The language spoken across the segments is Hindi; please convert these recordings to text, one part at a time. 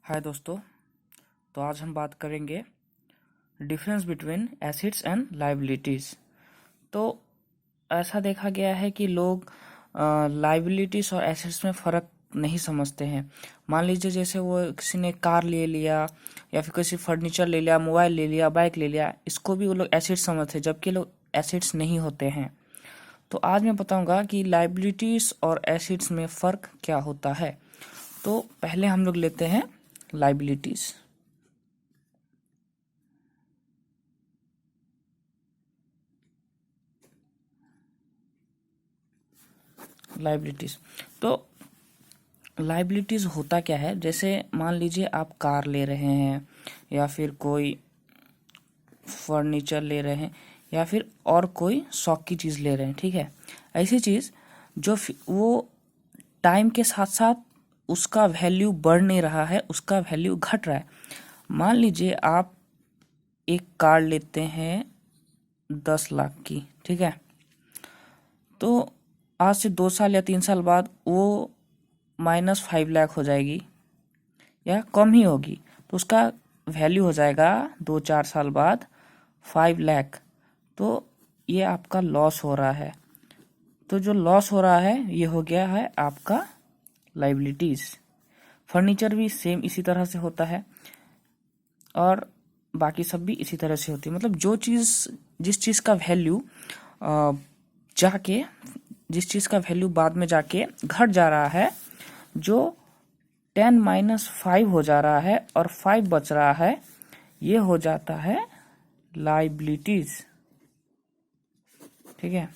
हाय दोस्तों। तो आज हम बात करेंगे difference between assets and liabilities. तो ऐसा देखा गया है कि लोग लायबिलिटीज़ और एसेट्स में फ़र्क नहीं समझते हैं। मान लीजिए जैसे वो किसी ने कार ले लिया या फिर किसी फर्नीचर ले लिया, मोबाइल ले लिया, बाइक ले लिया, इसको भी वो लोग एसेट्स समझते हैं, जबकि लोग एसेट्स नहीं होते हैं। तो आज मैं बताऊंगा कि लायबिलिटीज़ और एसेट्स में फ़र्क क्या होता है। तो पहले हम लोग लेते हैं लायबिलिटीज़। लायबिलिटीज़ तो लायबिलिटीज़ होता क्या है, जैसे मान लीजिए आप कार ले रहे हैं या फिर कोई फर्नीचर ले रहे हैं या फिर और कोई शौक की चीज़ ले रहे हैं, ठीक है। ऐसी चीज़ जो वो टाइम के साथ साथ उसका वैल्यू बढ़ नहीं रहा है, उसका वैल्यू घट रहा है। मान लीजिए आप एक कार लेते हैं 10 लाख की, ठीक है। तो आज से 2 साल या 3 साल बाद वो -5 लाख हो जाएगी या कम ही होगी, तो उसका वैल्यू हो जाएगा 2-4 साल बाद 5 लाख। तो ये आपका लॉस हो रहा है। तो जो लॉस हो रहा है ये हो गया है आपका लायबिलिटीज़। फर्नीचर भी सेम इसी तरह से होता है और बाकी सब भी इसी तरह से होती है। मतलब जिस चीज़ का वैल्यू जाके जिस चीज़ का वैल्यू बाद में जाके घट जा रहा है, जो 10-5 हो जा रहा है और 5 बच रहा है, ये हो जाता है लायबिलिटीज़, ठीक है।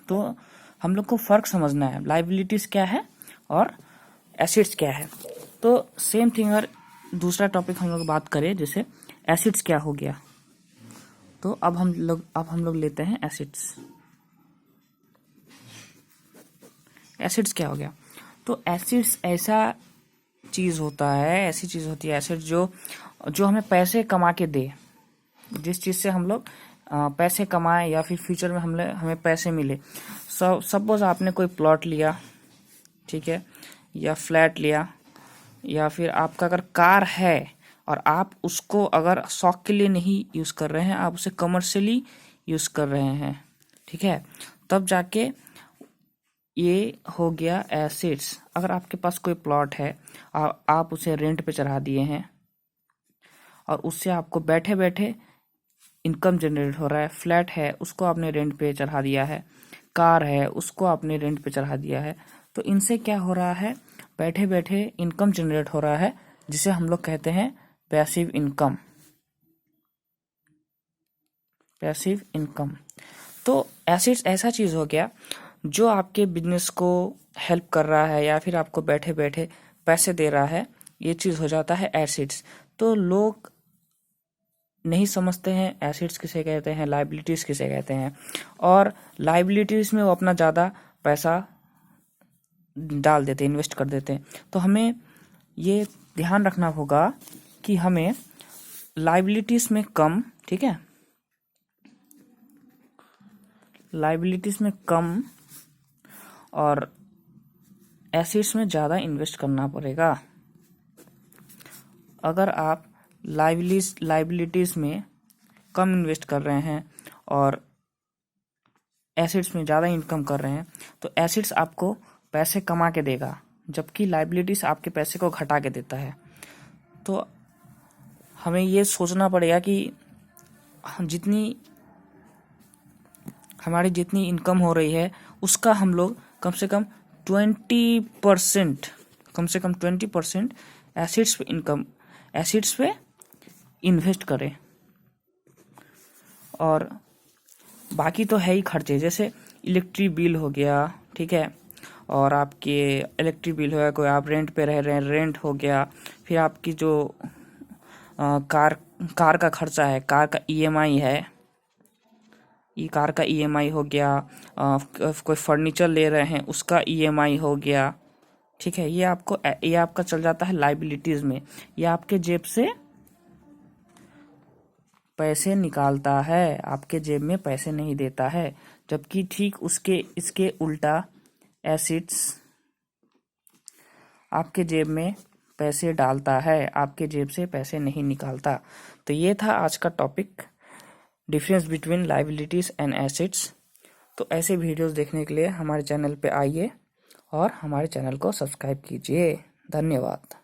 तो हम लोग को फ़र्क समझना है, लायबिलिटीज़ क्या है और एसेट्स क्या है। तो सेम थिंग, अगर दूसरा टॉपिक हम लोग बात करें, जैसे एसेट्स क्या हो गया, तो अब हम लोग लेते हैं एसेट्स। एसेट्स क्या हो गया, तो एसेट्स ऐसा चीज़ होता है, ऐसी चीज़ होती है एसेट जो हमें पैसे कमा के दे। जिस चीज़ से हम लोग पैसे कमाएं या फिर फ्यूचर में हमें पैसे मिले। सपोज आपने कोई प्लॉट लिया, ठीक है, या फ्लैट लिया, या फिर आपका अगर कार है और आप उसको अगर शौक के लिए नहीं यूज़ कर रहे हैं, आप उसे कमर्शियली यूज़ कर रहे हैं, ठीक है, तब जाके ये हो गया एसेट्स। अगर आपके पास कोई प्लॉट है, आप उसे रेंट पे चढ़ा दिए हैं और उससे आपको बैठे बैठे इनकम जनरेट हो रहा है। फ्लैट है, उसको आपने रेंट पे चढ़ा दिया है। कार है, उसको आपने रेंट पे चढ़ा दिया है। तो इनसे क्या हो रहा है, बैठे बैठे इनकम जनरेट हो रहा है, जिसे हम लोग कहते हैं पैसिव इनकम। Passive income. तो एसेट्स ऐसा चीज़ हो गया जो आपके बिजनेस को हेल्प कर रहा है या फिर आपको बैठे बैठे पैसे दे रहा है, ये चीज़ हो जाता है एसेट्स। तो लोग नहीं समझते हैं एसेट्स किसे कहते हैं, लायबिलिटीज़ किसे कहते हैं, और लायबिलिटीज़ में वो अपना ज़्यादा पैसा डाल देते हैं, इन्वेस्ट कर देते हैं। तो हमें ये ध्यान रखना होगा कि हमें लायबिलिटीज़ में कम, ठीक है, लायबिलिटीज़ में कम और एसेट्स में ज़्यादा इन्वेस्ट करना पड़ेगा। अगर आप लायबिलिटीज़ में कम इन्वेस्ट कर रहे हैं और एसेट्स में ज़्यादा इनकम कर रहे हैं, तो एसेट्स आपको पैसे कमा के देगा, जबकि लायबिलिटीज़ आपके पैसे को घटा के देता है। तो हमें ये सोचना पड़ेगा कि हमारी जितनी इनकम हो रही है, उसका हम लोग कम से कम 20% एसेट्स पे इन्वेस्ट करें। और बाकी तो है ही खर्चे, जैसे इलेक्ट्रिक बिल हो गया, ठीक है, और आपके इलेक्ट्रिक बिल हो गया, कोई आप रेंट पे रह रहे हैं, रेंट हो गया, फिर आपकी जो कार का खर्चा है, कार का ईएमआई है, कार का ईएमआई हो गया, कोई फर्नीचर ले रहे हैं उसका ईएमआई हो गया, ठीक है। ये आपका चल जाता है लायबिलिटीज़ में। ये आपके जेब से पैसे निकालता है, आपके जेब में पैसे नहीं देता है। जबकि ठीक इसके उल्टा एसेट्स आपके जेब में पैसे डालता है, आपके जेब से पैसे नहीं निकालता। तो ये था आज का topic, difference between liabilities and assets. तो ऐसे वीडियोस देखने के लिए हमारे चैनल पे आइए और हमारे चैनल को सब्सक्राइब कीजिए। धन्यवाद।